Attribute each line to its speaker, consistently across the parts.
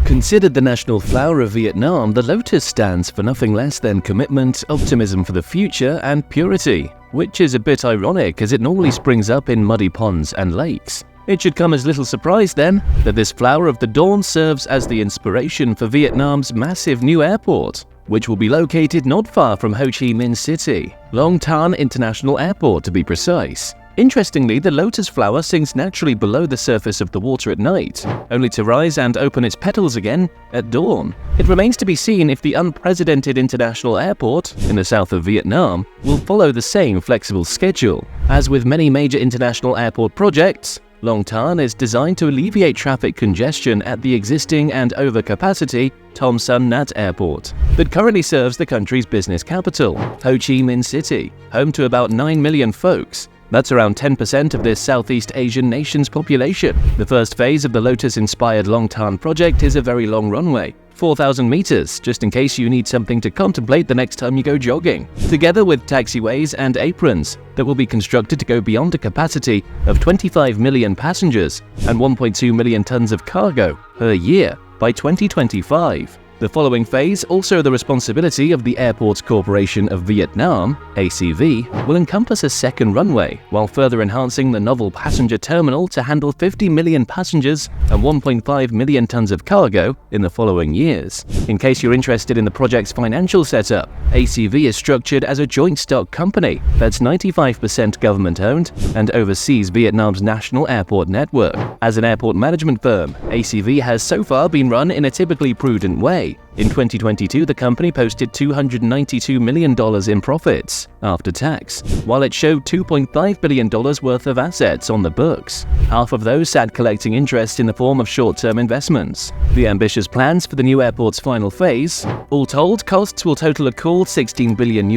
Speaker 1: Considered the national flower of Vietnam, the lotus stands for nothing less than commitment, optimism for the future, and purity, which is a bit ironic as it normally springs up in muddy ponds and lakes. It should come as little surprise then that this flower of the dawn serves as the inspiration for Vietnam's massive new airport, which will be located not far from Ho Chi Minh City, Long Thanh International Airport to be precise. Interestingly, the lotus flower sinks naturally below the surface of the water at night, only to rise and open its petals again at dawn. It remains to be seen if the unprecedented international airport in the south of Vietnam will follow the same flexible schedule. As with many major international airport projects, Long Thanh is designed to alleviate traffic congestion at the existing and overcapacity Tom Son Nhat Airport that currently serves the country's business capital, Ho Chi Minh City, home to about 9 million folks. That's around 10% of this Southeast Asian nation's population. The first phase of the lotus-inspired Long Thanh project is a very long runway, 4,000 meters, just in case you need something to contemplate the next time you go jogging, together with taxiways and aprons that will be constructed to go beyond a capacity of 25 million passengers and 1.2 million tons of cargo per year by 2025. The following phase, also the responsibility of the Airports Corporation of Vietnam, ACV, will encompass a second runway, while further enhancing the novel passenger terminal to handle 50 million passengers and 1.5 million tons of cargo in the following years. In case you're interested in the project's financial setup, ACV is structured as a joint stock company that's 95% government-owned and oversees Vietnam's national airport network. As an airport management firm, ACV has so far been run in a typically prudent way. In 2022, the company posted $292 million in profits after tax, while it showed $2.5 billion worth of assets on the books. Half of those sat collecting interest in the form of short-term investments. The ambitious plans for the new airport's final phase, all told, costs will total a cool $16 billion,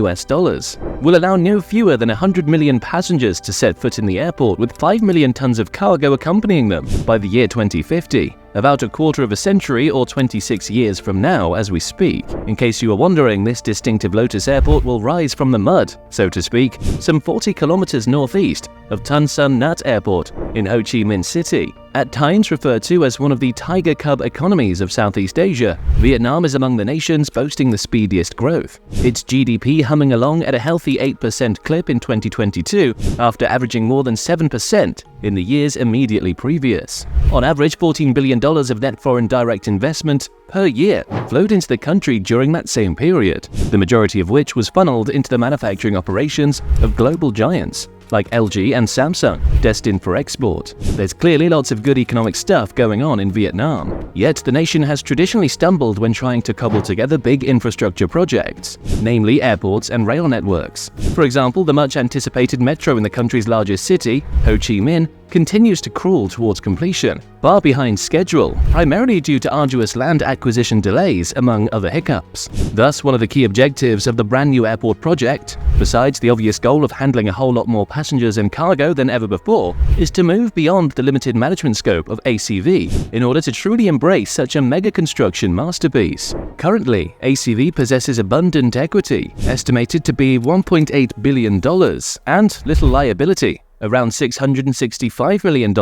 Speaker 1: will allow no fewer than 100 million passengers to set foot in the airport with 5 million tons of cargo accompanying them by the year 2050. About a quarter of a century or 26 years from now as we speak. In case you are wondering, this distinctive Lotus Airport will rise from the mud, so to speak, some 40 kilometers northeast of Ton Son Nhat Airport in Ho Chi Minh City. At times referred to as one of the tiger cub economies of Southeast Asia, Vietnam is among the nations boasting the speediest growth, its GDP humming along at a healthy 8% clip in 2022 after averaging more than 7% in the years immediately previous. On average, $14 billion of net foreign direct investment per year flowed into the country during that same period, the majority of which was funneled into the manufacturing operations of global giants like LG and Samsung, destined for export. There's clearly lots of good economic stuff going on in Vietnam. Yet the nation has traditionally stumbled when trying to cobble together big infrastructure projects, namely airports and rail networks. For example, the much-anticipated metro in the country's largest city, Ho Chi Minh, continues to crawl towards completion, far behind schedule, primarily due to arduous land acquisition delays, among other hiccups. Thus, one of the key objectives of the brand new airport project, besides the obvious goal of handling a whole lot more passengers and cargo than ever before, is to move beyond the limited management scope of ACV in order to truly embrace such a mega construction masterpiece. Currently, ACV possesses abundant equity, estimated to be $1.8 billion, and little liability, around $665 million,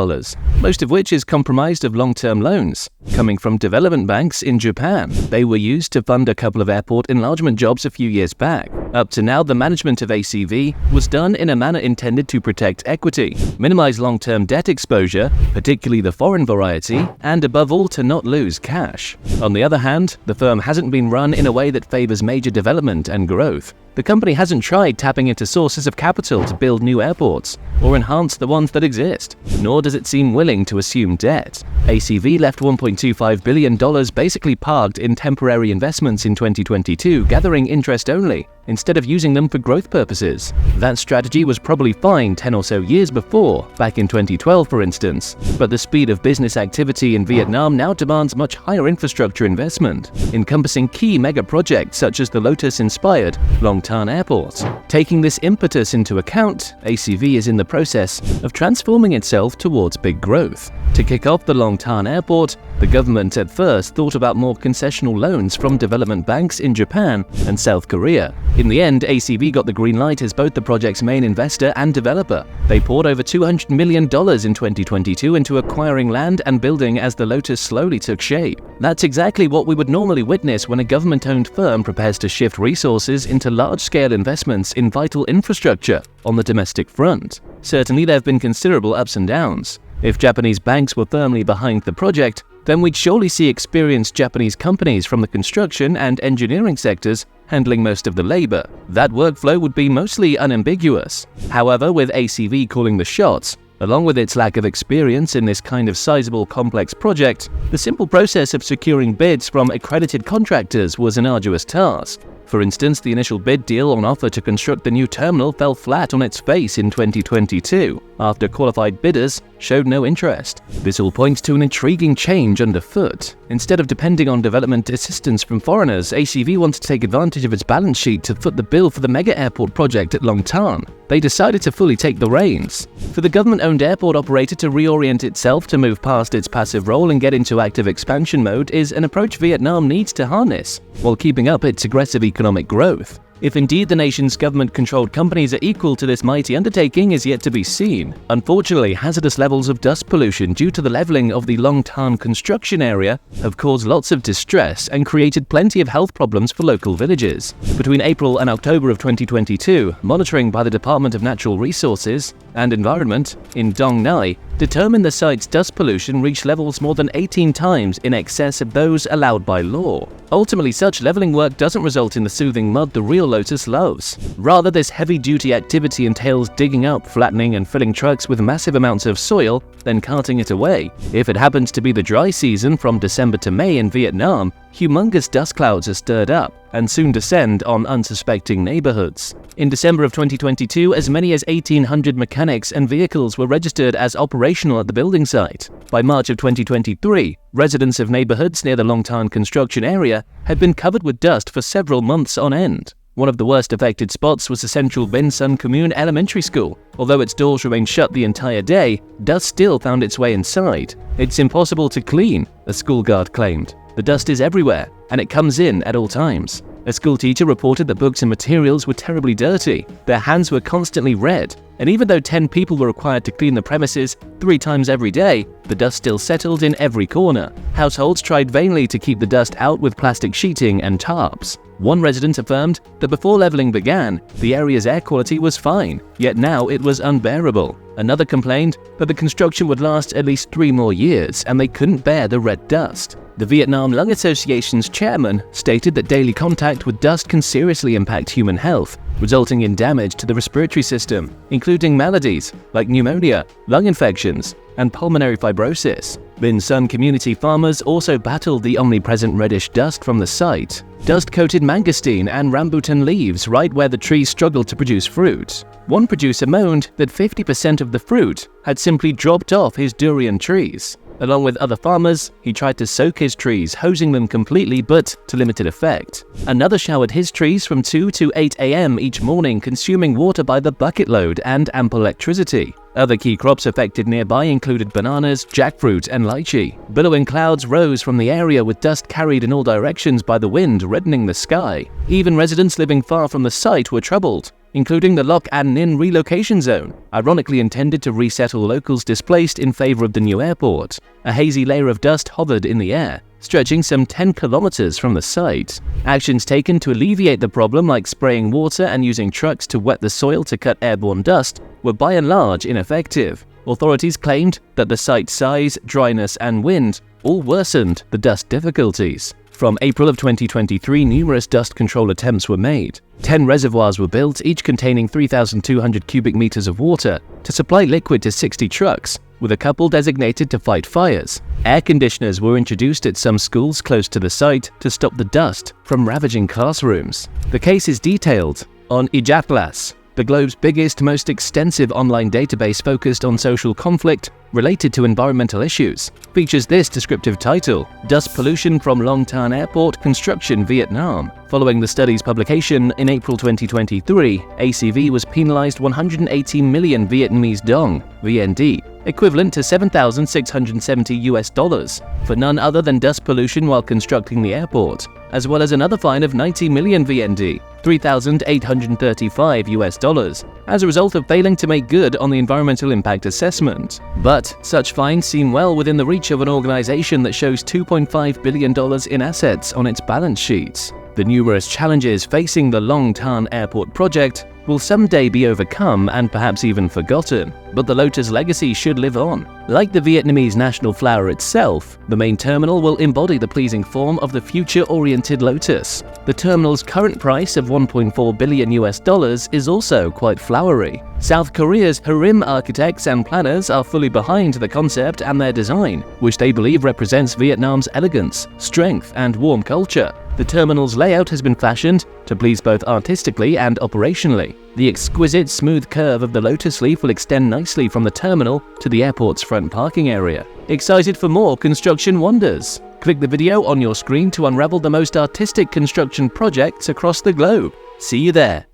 Speaker 1: most of which is comprised of long-term loans coming from development banks in Japan. They were used to fund a couple of airport enlargement jobs a few years back. Up to now, the management of ACV was done in a manner intended to protect equity, minimize long-term debt exposure, particularly the foreign variety, and above all to not lose cash. On the other hand, the firm hasn't been run in a way that favors major development and growth. The company hasn't tried tapping into sources of capital to build new airports or enhance the ones that exist, nor does it seem willing to assume debt. ACV left $1.25 billion basically parked in temporary investments in 2022, gathering interest only, instead of using them for growth purposes. That strategy was probably fine 10 or so years before, back in 2012 for instance, but the speed of business activity in Vietnam now demands much higher infrastructure investment, encompassing key mega projects such as the lotus-inspired Long Thanh Airport. Taking this impetus into account, ACV is in the process of transforming itself towards big growth. To kick off the Long Thanh Airport, the government at first thought about more concessional loans from development banks in Japan and South Korea. In the end, ACV got the green light as both the project's main investor and developer. They poured over $200 million in 2022 into acquiring land and building as the Lotus slowly took shape. That's exactly what we would normally witness when a government-owned firm prepares to shift resources into large-scale investments in vital infrastructure on the domestic front. Certainly, there have been considerable ups and downs. If Japanese banks were firmly behind the project, then we'd surely see experienced Japanese companies from the construction and engineering sectors handling most of the labor. That workflow would be mostly unambiguous. However, with ACV calling the shots, along with its lack of experience in this kind of sizable complex project, the simple process of securing bids from accredited contractors was an arduous task. For instance, the initial bid deal on offer to construct the new terminal fell flat on its face in 2022, after qualified bidders showed no interest. This all points to an intriguing change underfoot. Instead of depending on development assistance from foreigners, ACV wanted to take advantage of its balance sheet to foot the bill for the mega airport project at Long Thanh. They decided to fully take the reins. For the government-owned airport operator to reorient itself to move past its passive role and get into active expansion mode is an approach Vietnam needs to harness, while keeping up its aggressive economic growth. If indeed the nation's government-controlled companies are equal to this mighty undertaking is yet to be seen. Unfortunately, hazardous levels of dust pollution due to the leveling of the Long Thanh construction area have caused lots of distress and created plenty of health problems for local villages. Between April and October of 2022, monitoring by the Department of Natural Resources and Environment in Dong Nai determined the site's dust pollution reached levels more than 18 times in excess of those allowed by law. Ultimately, such leveling work doesn't result in the soothing mud the real Lotus loves. Rather, this heavy-duty activity entails digging up, flattening, and filling trucks with massive amounts of soil, then carting it away. If it happens to be the dry season from December to May in Vietnam, humongous dust clouds are stirred up and soon descend on unsuspecting neighborhoods. In December of 2022, as many as 1,800 mechanics and vehicles were registered as operational at the building site. By March of 2023, residents of neighborhoods near the Long Thanh construction area had been covered with dust for several months on end. One of the worst affected spots was the central Binh Sun Commune Elementary School. Although its doors remained shut the entire day, dust still found its way inside. "It's impossible to clean," a school guard claimed. "The dust is everywhere, and it comes in at all times." A school teacher reported that books and materials were terribly dirty. Their hands were constantly red, and even though 10 people were required to clean the premises 3 times every day, the dust still settled in every corner. Households tried vainly to keep the dust out with plastic sheeting and tarps. One resident affirmed that before leveling began, the area's air quality was fine, yet now it was unbearable. Another complained that the construction would last at least 3 more years and they couldn't bear the red dust. The Vietnam Lung Association's chairman stated that daily contact with dust can seriously impact human health, resulting in damage to the respiratory system, including maladies like pneumonia, lung infections, and pulmonary fibrosis. Binh Sun community farmers also battled the omnipresent reddish dust from the site. Dust-coated mangosteen and rambutan leaves right where the trees struggled to produce fruit. One producer moaned that 50% of the fruit had simply dropped off his durian trees. Along with other farmers, he tried to soak his trees, hosing them completely but to limited effect. Another showered his trees from 2 to 8 a.m. each morning, consuming water by the bucket load and ample electricity. Other key crops affected nearby included bananas, jackfruit, and lychee. Billowing clouds rose from the area with dust carried in all directions by the wind, reddening the sky. Even residents living far from the site were troubled, including the Loc An Nin relocation zone, ironically intended to resettle locals displaced in favor of the new airport. A hazy layer of dust hovered in the air, stretching some 10 kilometers from the site. Actions taken to alleviate the problem, like spraying water and using trucks to wet the soil to cut airborne dust, were by and large ineffective. Authorities claimed that the site's size, dryness, and wind all worsened the dust difficulties. From April of 2023, numerous dust control attempts were made. 10 reservoirs were built, each containing 3,200 cubic meters of water, to supply liquid to 60 trucks, with a couple designated to fight fires. Air conditioners were introduced at some schools close to the site to stop the dust from ravaging classrooms. The case is detailed on Ijatlas, the globe's biggest, most extensive online database focused on social conflict related to environmental issues. Features this descriptive title: Dust Pollution from Long Thanh Airport Construction, Vietnam. Following the study's publication in April 2023, ACV was penalized 118 million Vietnamese dong (VND) equivalent to $7,670 for none other than dust pollution while constructing the airport, as well as another fine of 90 million VND, $3,835 as a result of failing to make good on the environmental impact assessment. But such fines seem well within the reach of an organization that shows $2.5 billion in assets on its balance sheet. The numerous challenges facing the Long Thanh Airport project will someday be overcome and perhaps even forgotten, but the Lotus legacy should live on. Like the Vietnamese national flower itself, the main terminal will embody the pleasing form of the future-oriented Lotus. The terminal's current price of $1.4 billion is also quite flowery. South Korea's Harim architects and planners are fully behind the concept and their design, which they believe represents Vietnam's elegance, strength, and warm culture. The terminal's layout has been fashioned to please both artistically and operationally. The exquisite smooth curve of the lotus leaf will extend nicely from the terminal to the airport's front parking area. Excited for more construction wonders? Click the video on your screen to unravel the most artistic construction projects across the globe. See you there!